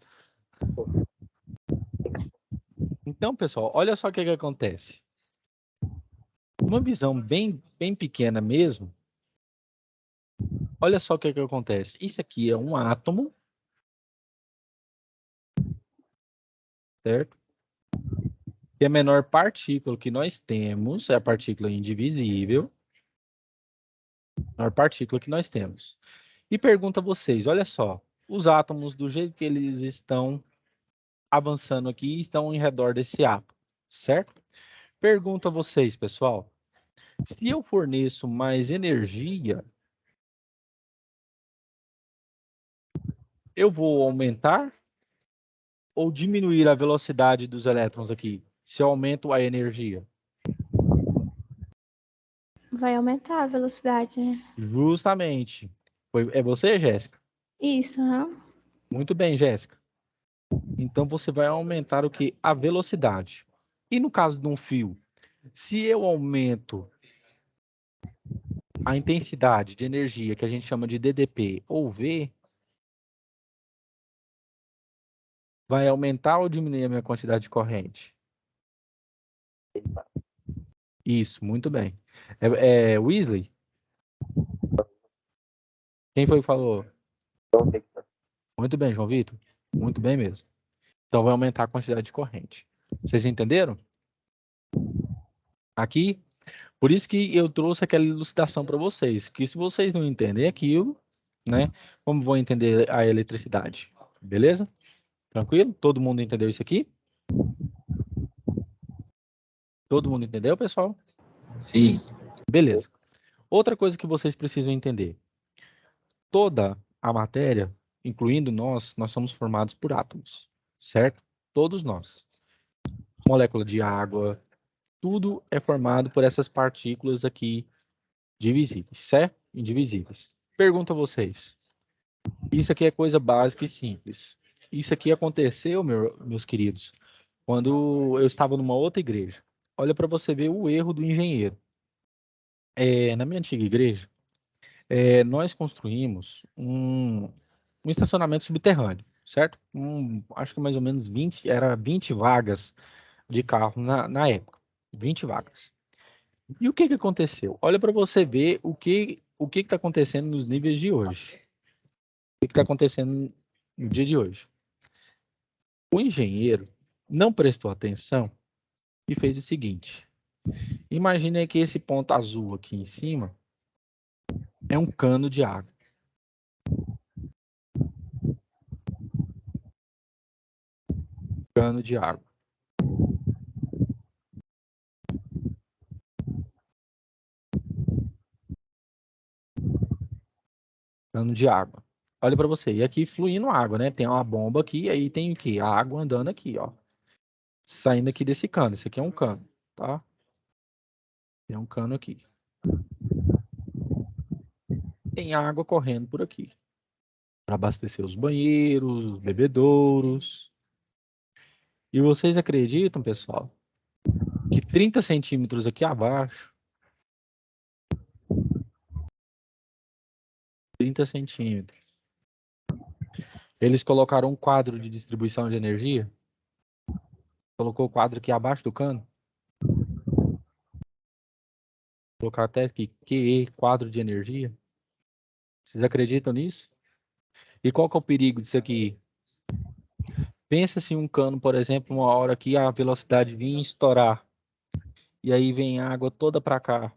Então, pessoal, olha só o que acontece. Uma visão bem pequena mesmo. Olha só o que acontece. Isso aqui é um átomo, certo? E a menor partícula que nós temos é a partícula indivisível. A menor partícula que nós temos. E pergunto a vocês, olha só, os átomos, do jeito que eles estão avançando aqui, estão em redor desse átomo, certo? Pergunto a vocês, pessoal, se eu forneço mais energia, eu vou aumentar ou diminuir a velocidade dos elétrons aqui, se eu aumento a energia? vai aumentar a velocidade, né? Justamente. É você, Jéssica? Isso, aham. Muito bem, Jéssica. Então você vai aumentar o que? A velocidade. E no caso de um fio, se eu aumento a intensidade de energia, que a gente chama de DDP ou V, vai aumentar ou diminuir a minha quantidade de corrente? Isso, muito bem. Weasley? Quem foi que falou? João Victor. Muito bem, João Vitor. Muito bem mesmo. Então vai aumentar a quantidade de corrente. Vocês entenderam? Aqui, por isso que eu trouxe aquela elucidação para vocês, que se vocês não entenderem aquilo, né, como vão entender a eletricidade? Beleza? Tranquilo? Todo mundo entendeu isso aqui? Todo mundo entendeu, pessoal? Sim. Beleza. Outra coisa que vocês precisam entender. Toda a matéria, incluindo nós somos formados por átomos, certo? Todos nós. Molécula de água, tudo é formado por essas partículas aqui divisíveis, certo? Indivisíveis. Pergunto a vocês. Isso aqui é coisa básica e simples. Isso aqui aconteceu, meus queridos, quando eu estava numa outra igreja. Olha para você ver o erro do engenheiro. Na minha antiga igreja, nós construímos um estacionamento subterrâneo, certo? Acho que mais ou menos 20 vagas de carro na época. 20 vagas. E o que aconteceu? Olha para você ver o que está acontecendo nos níveis de hoje. O que está acontecendo no dia de hoje? O engenheiro não prestou atenção e fez o seguinte. Imagine que esse ponto azul aqui em cima é um cano de água. Cano de água. Cano de água. Olha para você. E aqui fluindo água, né? Tem uma bomba aqui, aí tem o quê? A água andando aqui, ó. Saindo aqui desse cano. Esse aqui é um cano, tá? Tem um cano aqui. Tem água correndo por aqui. Para abastecer os banheiros, os bebedouros. E vocês acreditam, pessoal, que 30 centímetros aqui abaixo, 30 centímetros, eles colocaram um quadro de distribuição de energia? Colocou o quadro aqui abaixo do cano? Colocar até aqui, QE, quadro de energia? Vocês acreditam nisso? E qual que é o perigo disso aqui? Pensa se um cano, por exemplo, uma hora que a velocidade vinha estourar. E aí vem água toda para cá.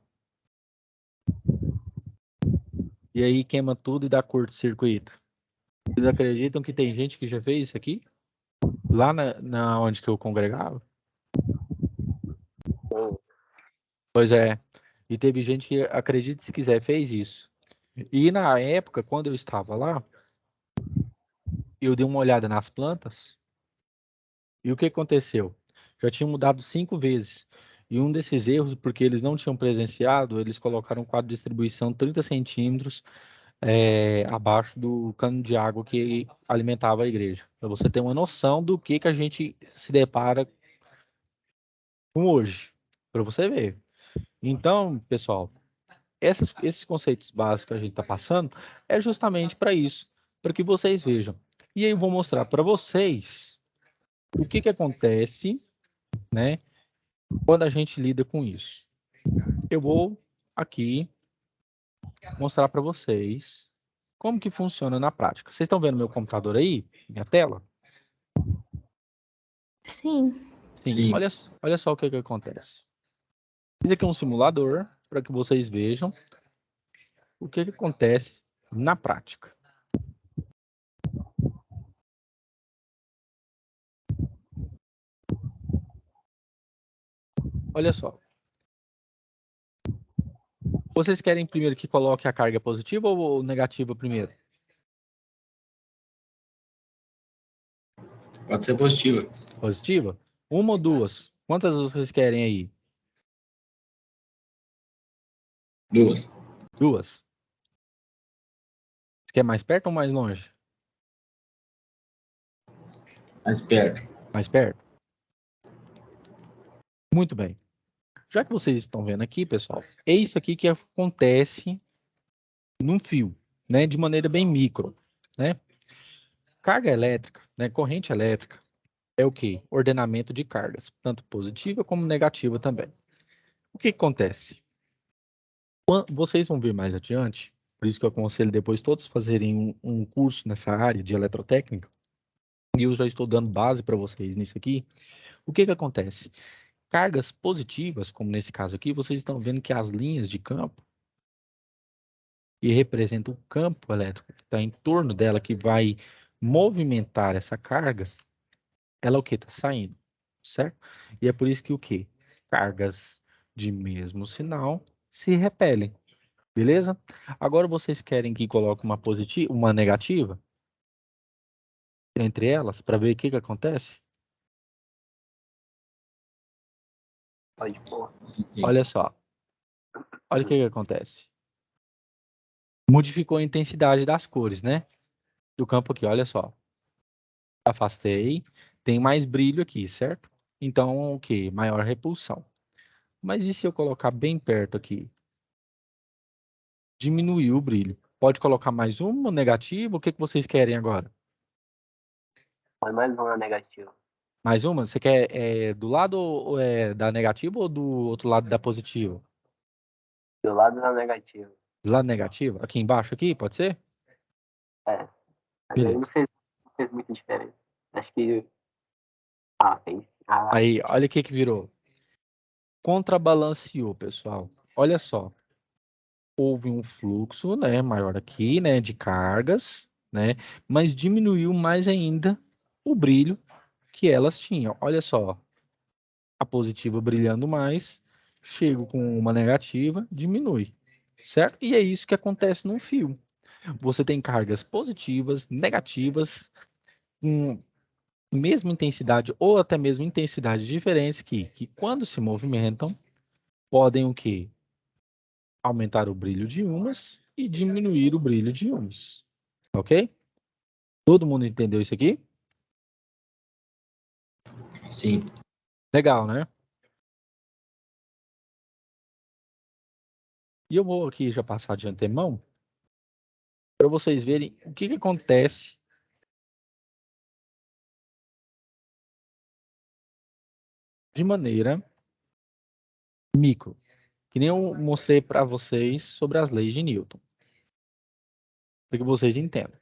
E aí queima tudo e dá curto-circuito. Vocês acreditam que tem gente que já fez isso aqui? Lá na onde que eu congregava? Pois é. E teve gente que, acredite se quiser, fez isso. E na época, quando eu estava lá, eu dei uma olhada nas plantas. E o que aconteceu? Já tinha mudado 5 vezes. E um desses erros, porque eles não tinham presenciado, eles colocaram um quadro de distribuição 30 centímetros abaixo do cano de água que alimentava a igreja. Para você ter uma noção do que a gente se depara com hoje. Para você ver. Então, pessoal, esses conceitos básicos que a gente está passando é justamente para isso, para que vocês vejam. E aí eu vou mostrar para vocês o que acontece, né, quando a gente lida com isso. Eu vou aqui mostrar para vocês como que funciona na prática. Vocês estão vendo meu computador aí, minha tela? Sim. Sim. Olha só o que acontece. Isso aqui é um simulador para que vocês vejam o que acontece na prática. Olha só. Vocês querem primeiro que coloque a carga positiva ou negativa primeiro? Pode ser positiva. Positiva? Uma ou duas? Quantas vocês querem aí? 2. Duas. Você quer mais perto ou mais longe? Mais perto. Mais perto? Muito bem. Já que vocês estão vendo aqui, pessoal, é isso aqui que acontece num fio, né? De maneira bem micro, né? Carga elétrica, né? Corrente elétrica é o quê? Ordenamento de cargas, tanto positiva como negativa também. O que acontece? Vocês vão ver mais adiante, por isso que eu aconselho depois todos fazerem um curso nessa área de eletrotécnica, e eu já estou dando base para vocês nisso aqui. O que acontece? Cargas positivas, como nesse caso aqui, vocês estão vendo que as linhas de campo, que representam o campo elétrico que está em torno dela, que vai movimentar essa carga, ela o que? Está saindo, certo? E é por isso que o quê? Cargas de mesmo sinal se repelem, beleza? Agora vocês querem que coloque uma positiva, uma negativa entre elas, para ver o que acontece? Pode pôr. Sim, sim. Olha só. Olha o que acontece. Modificou a intensidade das cores, né? Do campo aqui, olha só. Afastei, tem mais brilho aqui, certo? Então, o que? Maior repulsão. Mas e se eu colocar bem perto aqui? Diminuiu o brilho. Pode colocar mais uma negativa? O que vocês querem agora? Põe mais uma negativa. Mais uma? Você quer do lado da negativa ou do outro lado da positiva? Do lado da negativa. Do lado negativo? Aqui embaixo, aqui, pode ser? É. Mas aí Beleza. não fez muita diferença. Acho que. Fez. Aí, olha o que virou. Contrabalanceou, pessoal. Olha só. Houve um fluxo, né, maior aqui, né, de cargas, né, mas diminuiu mais ainda o brilho que elas tinham. Olha só, a positiva brilhando mais, chego com uma negativa, diminui, certo? E é isso que acontece num fio. Você tem cargas positivas, negativas, com mesma intensidade ou até mesmo intensidades diferentes que quando se movimentam, podem o quê? Aumentar o brilho de umas e diminuir o brilho de umas. Ok? Todo mundo entendeu isso aqui? Sim. Legal, né? E eu vou aqui já passar de antemão para vocês verem o que acontece de maneira micro, que nem eu mostrei para vocês sobre as leis de Newton, para que vocês entendam.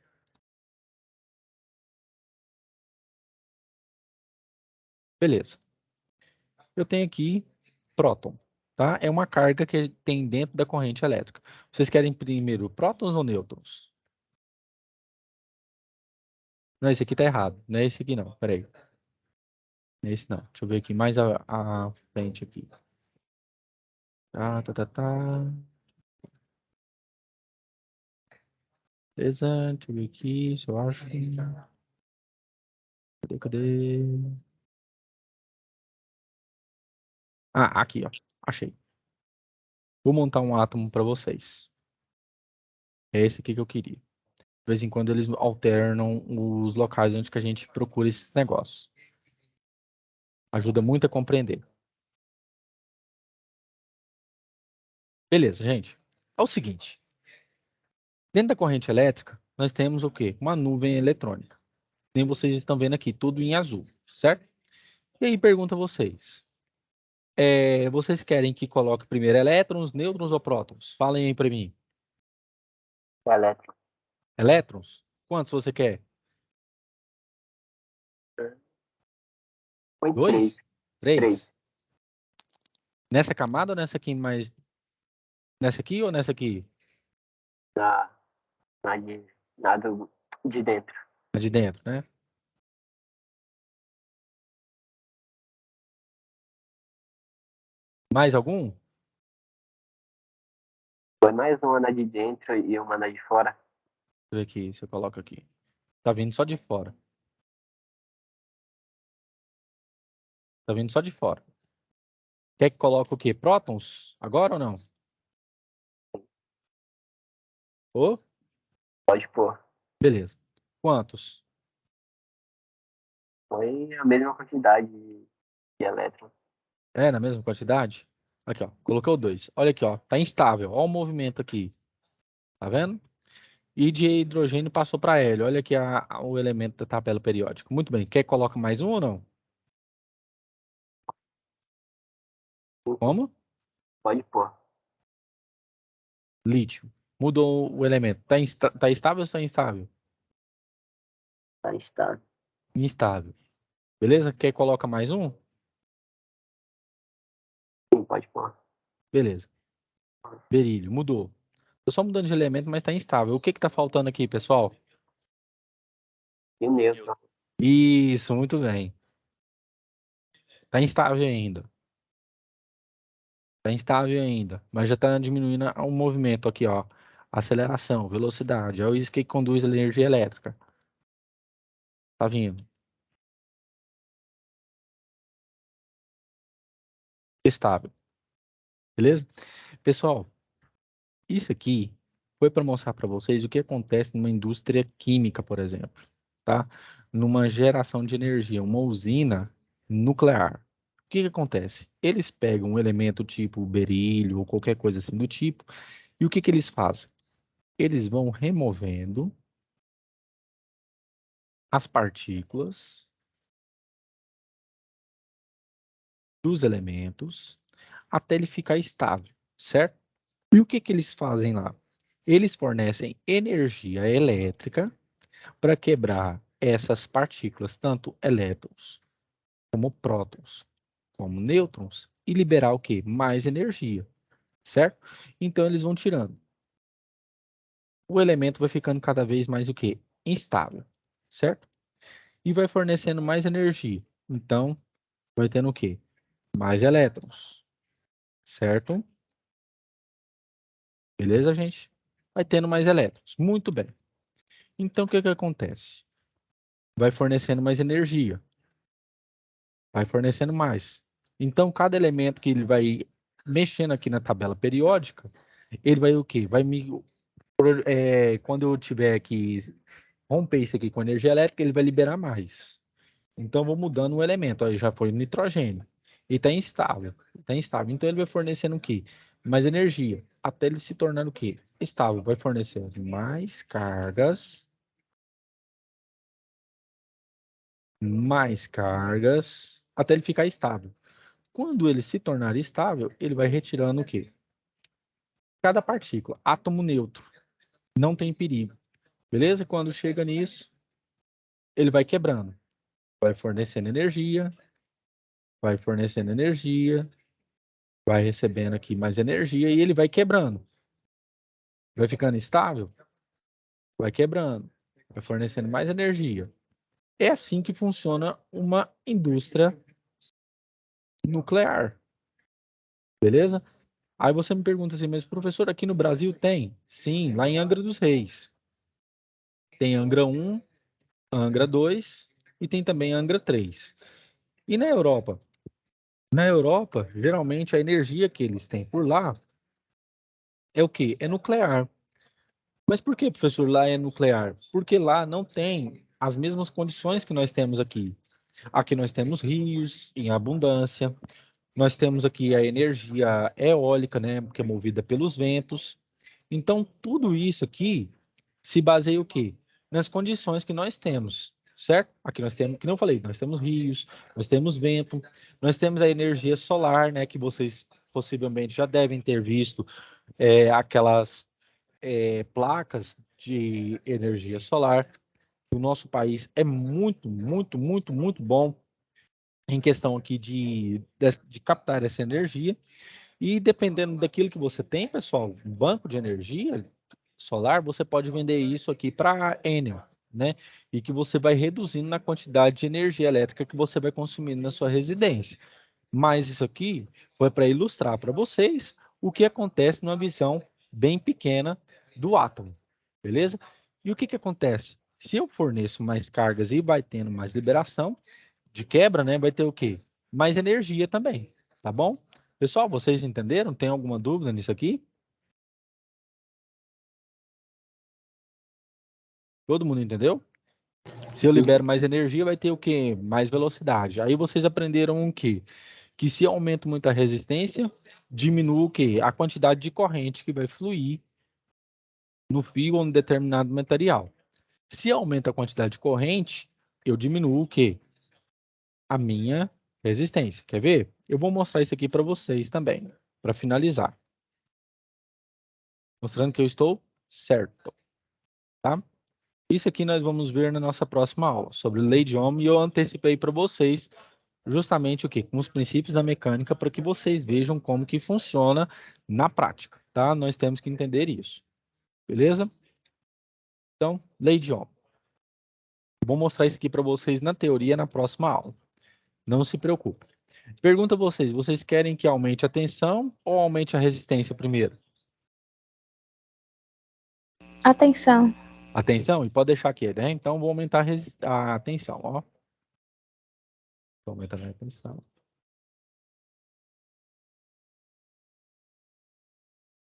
Beleza. Eu tenho aqui próton, tá? É uma carga que tem dentro da corrente elétrica. Vocês querem primeiro prótons ou nêutrons? Não, esse aqui tá errado. Não é esse aqui não, peraí. Não é esse não. Deixa eu ver aqui mais à frente aqui. Tá. Beleza, deixa eu ver aqui se eu acho. Cadê? Ah, aqui, ó. Achei. Vou montar um átomo para vocês. É esse aqui que eu queria. De vez em quando eles alternam os locais onde que a gente procura esses negócios. Ajuda muito a compreender. Beleza, gente. É o seguinte. Dentro da corrente elétrica, nós temos o quê? Uma nuvem eletrônica. Nem vocês estão vendo aqui, tudo em azul, certo? E aí pergunta a vocês. Vocês querem que coloque primeiro elétrons, nêutrons ou prótons? Falem aí para mim. Elétrico. Elétrons? Quantos você quer? Põe 3. 2? 3? Nessa camada ou nessa aqui mais... Nessa aqui ou nessa aqui? Na de dentro. A de dentro, né? Mais algum? Põe mais uma na de dentro e uma na de fora. Deixa eu ver aqui, se eu coloco aqui. Tá vindo só de fora. Tá vindo só de fora. Quer que coloque o quê? Prótons? Agora ou não? Ô? Pode pôr. Beleza. Quantos? Foi a mesma quantidade de elétrons. É na mesma quantidade? Aqui, ó. Colocou 2. Olha aqui, ó. Tá instável. Olha o movimento aqui. Tá vendo? E de hidrogênio passou para hélio. Olha aqui o elemento da tabela periódica. Muito bem. Quer que coloque mais um ou não? Como? Pode pôr. Lítio. Mudou o elemento. Tá estável ou está instável? Tá estável. Instável. Beleza? Quer que coloca mais um? Sim, pode pôr. Beleza. Berílio. Mudou. Tô só mudando de elemento, mas está instável. O que que tá faltando aqui, pessoal? E o nêutron. Isso, muito bem. Tá instável ainda. Tá instável ainda. Mas já está diminuindo o movimento aqui, ó. Aceleração, velocidade. É isso que conduz a energia elétrica. Tá vindo. Estável. Beleza? Pessoal, isso aqui foi para mostrar para vocês o que acontece numa indústria química, por exemplo, tá? Numa geração de energia, uma usina nuclear. O que que acontece? Eles pegam um elemento tipo berílio ou qualquer coisa assim do tipo, e o que que eles fazem? Eles vão removendo as partículas dos elementos até ele ficar estável, certo? E o que que eles fazem lá? Eles fornecem energia elétrica para quebrar essas partículas, tanto elétrons como prótons, como nêutrons, e liberar o quê? Mais energia, certo? Então eles vão tirando. O elemento vai ficando cada vez mais o quê? Instável, certo? E vai fornecendo mais energia. Então, vai tendo o quê? Mais elétrons, certo? Beleza, gente? Vai tendo mais elétrons. Muito bem. Então, o que que acontece? Vai fornecendo mais energia. Vai fornecendo mais. Então, cada elemento que ele vai mexendo aqui na tabela periódica, ele vai o quê? Quando eu tiver que romper isso aqui com energia elétrica, ele vai liberar mais. Então, eu vou mudando o elemento. Aí já foi nitrogênio. E está instável. Está instável. Então, ele vai fornecendo o quê? Mais energia. Até ele se tornar o quê? Estável. Vai fornecer mais cargas. Mais cargas. Até ele ficar estável. Quando ele se tornar estável, ele vai retirando o quê? Cada partícula, átomo neutro, não tem perigo, beleza? Quando chega nisso, ele vai quebrando, vai fornecendo energia, vai recebendo aqui mais energia e ele vai quebrando. Vai ficando estável, vai quebrando, vai fornecendo mais energia. É assim que funciona uma indústria nuclear, beleza? Aí você me pergunta assim, mas professor, aqui no Brasil tem? Sim, lá em Angra dos Reis. Tem Angra 1, Angra 2 e tem também Angra 3. E na Europa? Na Europa, geralmente a energia que eles têm por lá é o quê? É nuclear. Mas por que, professor, lá é nuclear? Porque lá não tem as mesmas condições que nós temos aqui. Aqui nós temos rios em abundância, nós temos aqui a energia eólica, né, que é movida pelos ventos. Então, tudo isso aqui se baseia o quê? Nas condições que nós temos, certo? Aqui nós temos, que não falei, nós temos rios, nós temos vento, nós temos a energia solar, né, que vocês possivelmente já devem ter visto, aquelas placas de energia solar. O nosso país é muito, muito, muito, muito bom em questão aqui de captar essa energia. E dependendo daquilo que você tem, pessoal, um banco de energia solar, você pode vender isso aqui para Enel, né? E que você vai reduzindo na quantidade de energia elétrica que você vai consumindo na sua residência. Mas isso aqui foi para ilustrar para vocês o que acontece numa visão bem pequena do átomo, beleza? E o que que acontece? Se eu forneço mais cargas e vai tendo mais liberação de quebra, né? Vai ter o quê? Mais energia também, tá bom? Pessoal, vocês entenderam? Tem alguma dúvida nisso aqui? Todo mundo entendeu? Se eu libero mais energia, vai ter o quê? Mais velocidade. Aí vocês aprenderam o quê? Que se eu aumento muito a resistência, diminui o quê? A quantidade de corrente que vai fluir no fio ou em determinado material. Se aumenta a quantidade de corrente, eu diminuo o quê? A minha resistência. Quer ver? Eu vou mostrar isso aqui para vocês também, para finalizar. Mostrando que eu estou certo, tá? Isso aqui nós vamos ver na nossa próxima aula, sobre lei de Ohm, e eu antecipei para vocês justamente o quê? Com os princípios da mecânica, para que vocês vejam como que funciona na prática, tá? Nós temos que entender isso, beleza? Então, lei de Ohm. Vou mostrar isso aqui para vocês na teoria na próxima aula. Não se preocupe. Pergunta a vocês, vocês querem que aumente a tensão ou aumente a resistência primeiro? Atenção. A tensão? E pode deixar aqui, né? Então, vou aumentar a tensão, ó. Vou aumentar a tensão.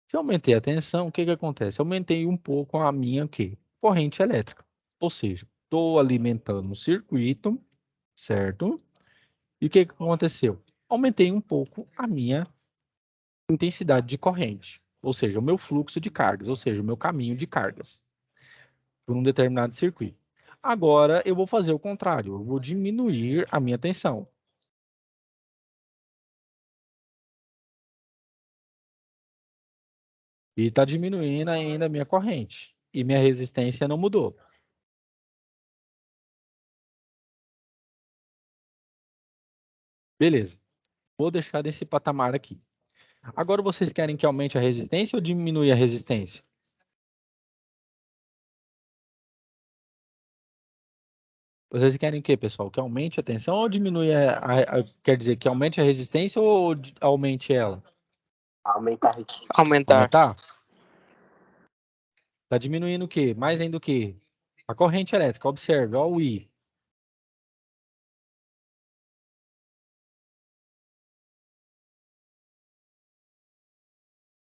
Se eu aumentei a tensão, o que que acontece? Aumentei um pouco a minha, o quê? Corrente elétrica. Ou seja, estou alimentando o circuito, certo? E o que que aconteceu? Aumentei um pouco a minha intensidade de corrente, ou seja, o meu fluxo de cargas, ou seja, o meu caminho de cargas por um determinado circuito. Agora eu vou fazer o contrário, eu vou diminuir a minha tensão. E está diminuindo ainda a minha corrente. E minha resistência não mudou. Beleza. Vou deixar nesse patamar aqui. Agora vocês querem que aumente a resistência ou diminui a resistência? Vocês querem o quê, pessoal? Que aumente a tensão ou diminui quer dizer, que aumente a resistência ou aumente ela? Aumentar. Aumentar. Aumentar? Está diminuindo o quê? Mais ainda o quê? A corrente elétrica. Observe, ó o I.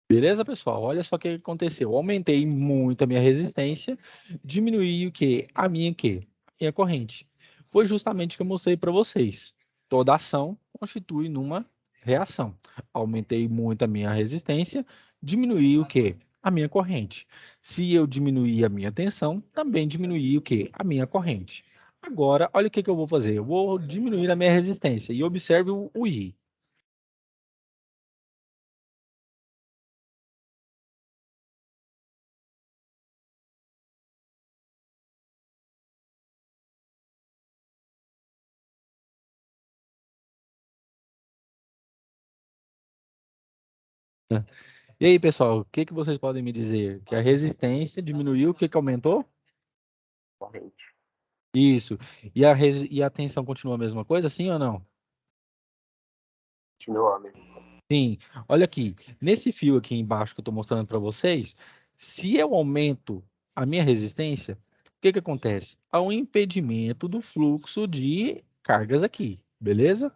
Beleza, pessoal? Olha só o que aconteceu. Eu aumentei muito a minha resistência, diminuí o quê? A minha quê? Minha corrente. Foi justamente o que eu mostrei para vocês. Toda ação constitui numa reação. Aumentei muito a minha resistência, diminuí o quê? A minha corrente. Se eu diminuir a minha tensão, também diminuí o quê? A minha corrente. Agora, olha o que que eu vou fazer. Eu vou diminuir a minha resistência e observe o I. E aí, pessoal, o que que vocês podem me dizer? Que a resistência diminuiu, o que que aumentou? Corrente. Isso. E a tensão continua a mesma coisa, sim ou não? Continua, mesmo. Sim. Olha aqui, nesse fio aqui embaixo que eu estou mostrando para vocês, se eu aumento a minha resistência, o que que acontece? Há um impedimento do fluxo de cargas aqui, beleza?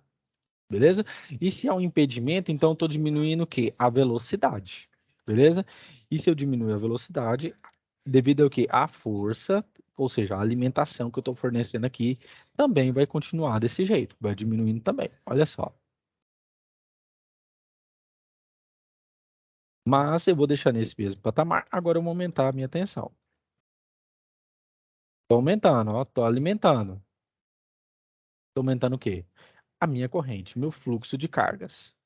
Beleza? E se há um impedimento, então eu estou diminuindo o quê? A velocidade, beleza? E se eu diminuir a velocidade, devido ao quê? A força, ou seja, a alimentação que eu estou fornecendo aqui, também vai continuar desse jeito, vai diminuindo também. Olha só. Mas eu vou deixar nesse mesmo patamar, agora eu vou aumentar a minha tensão. Estou aumentando, ó, estou alimentando. Estou aumentando o quê? A minha corrente, meu fluxo de cargas.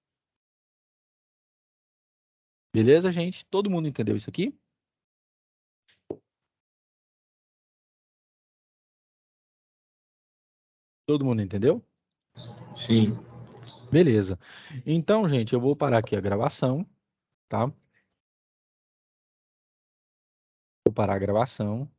Beleza, gente? Todo mundo entendeu isso aqui? Todo mundo entendeu? Sim. Beleza. Então, gente, eu vou parar aqui a gravação, tá? Vou parar a gravação.